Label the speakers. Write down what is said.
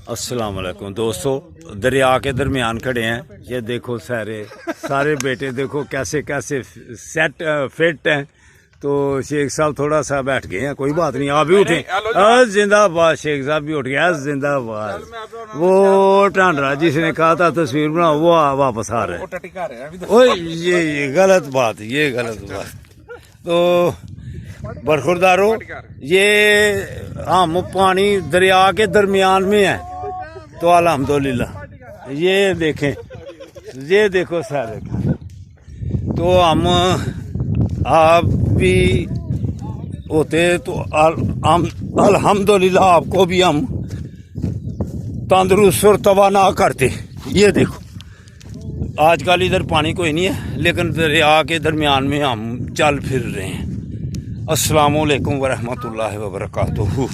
Speaker 1: अस्सलाम वालेकुम दोस्तों, दरिया के दरमियान खड़े हैं। ये देखो सारे बेटे देखो कैसे कैसे सेट फिट हैं। तो शेख साहब थोड़ा सा बैठ गए हैं, कोई बात नहीं, आप भी उठे। जिंदाबाद, शेख साहब भी उठ गया, जिंदाबाद। वो टांडरा जिसने कहा था तस्वीर बनाओ वो वापस आ रहे हैं। ओए ये गलत बात, ये गलत बात। तो बरखुरदारो, ये हम पानी दरिया के दरमियान में है तो अल्हम्दुलिल्लाह। ये देखें, ये देखो सारे। तो हम आप भी होते तो अल्हम्दुलिल्लाह आपको भी हम तंदुरुस्त और तवाना करते। ये देखो आजकल इधर पानी कोई नहीं है, लेकिन दरिया के दरमियान में हम चल फिर रहे हैं। अस्सलामु अलैकुम वरहमतुल्लाहि वबरकातुहू।